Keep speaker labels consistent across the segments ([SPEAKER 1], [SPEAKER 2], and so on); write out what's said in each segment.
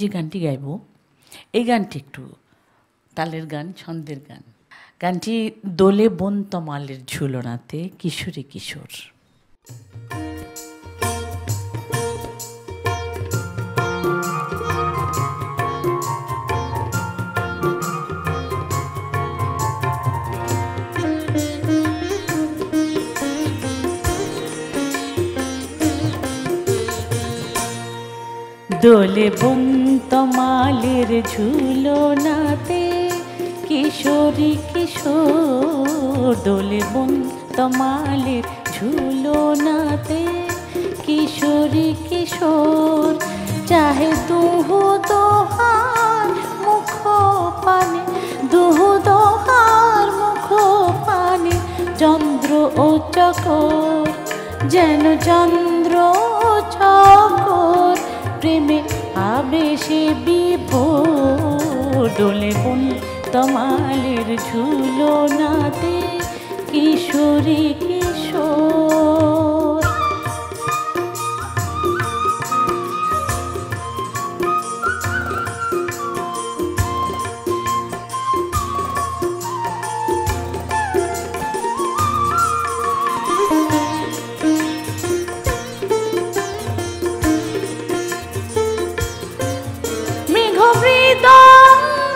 [SPEAKER 1] যে গানটি গাইব এই গানটি একটু তালের গান, ছন্দের গান। গানটি দোলে বন তমালের ঝুলনাতে কিশোরী কিশোর। দোলে বন তমালের ঝুলনাতে কিশোরী কিশোর, দোলে বন তমালের ঝুলনাতে কিশোরী কিশোর। চাহে দুহু দোহার মুখ পানে, দুহু দোহার মুখ পানে চন্দ্র ও চকর, যেন চন্দ্র ও চকর প্রেমে আবেশে বিভোর। দোলে বন তমালের ঝুলনাতে কিশোরী কিশোর।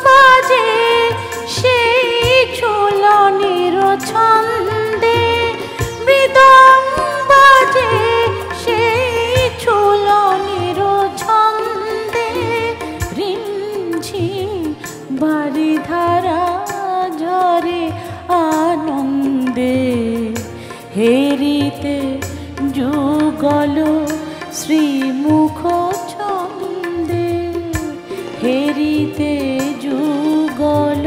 [SPEAKER 1] বাজে সেই ঝুলনির ছন্দে, মৃদং বাজে সেই ঝুলনির ছন্দে, রিমঝিম বারিধারা ঝরে আনন্দে। হেরিতে যুগল শ্রীমুখ ছন্দে, হেরিতে যুগল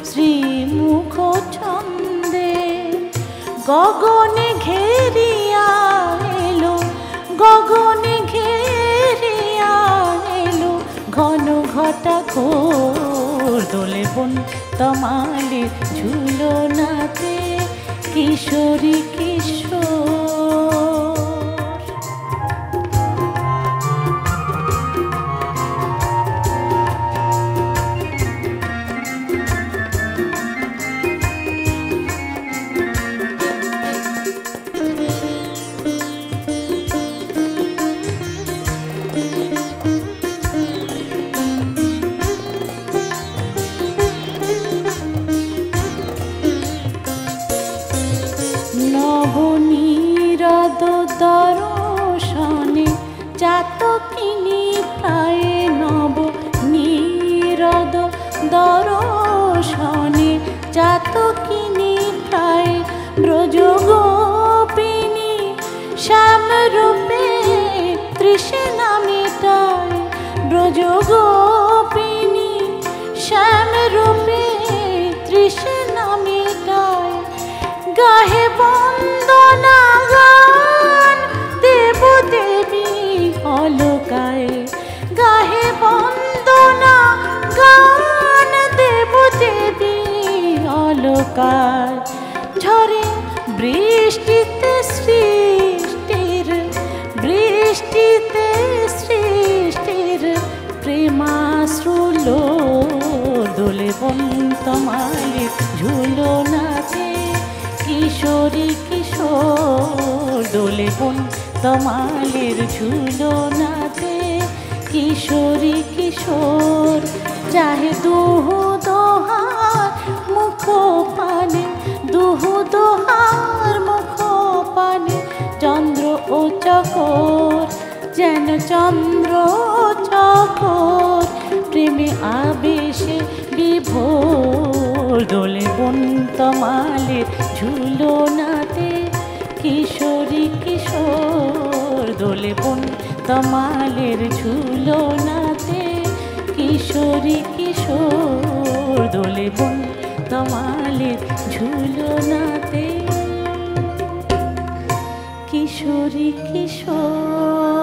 [SPEAKER 1] শ্রীমুখ ছন্দে। গগনে ঘেরিয়া এলো, গগনে ঘেরিয়া এলো ঘন ঘটা ঘোর। দোলে বন তমালের ঝুলনাতে কিশোরী কিশোর। নবনীরদ দর্শনে চাতকিনী প্রায়, নবনীরদ দর্শনে চাতকিনী প্রায়। ব্রজগোপিনী শ্যামরূপে তৃষ্ণা মেটায়, ব্রজগোপিনী শ্যামরূপে তৃষ্ণা মেটায়। গাহে বন্দনা গান দেব দেবী অলকায়, গাহে বন্দনা গান দেব দেবী অলকায়। ঝরে বৃষ্টিতে সৃষ্টির, বৃষ্টিতে সৃষ্টির প্রেমাশ্রুলো। দোলে বন তমালের ঝুলনাতে কিশোরী কিশোর। দোলে বন তমালের ঝুলনাতে কিশোরী কিশোর। চাহে দুহু দোহার মুখ পানে, দুহু দোহার মুখ পানে চন্দ্র ও চকর, যেন চন্দ্র ও চকর প্রেমে আবেশে বিভোর। দোলে বন তমালের ঝুলনাতে কিশোরী কিশোর। দোলে বন তমালের ঝুলনাতে কিশোরী কিশোর। দোলে বন তমালের ঝুলনাতে কিশোরী কিশোর।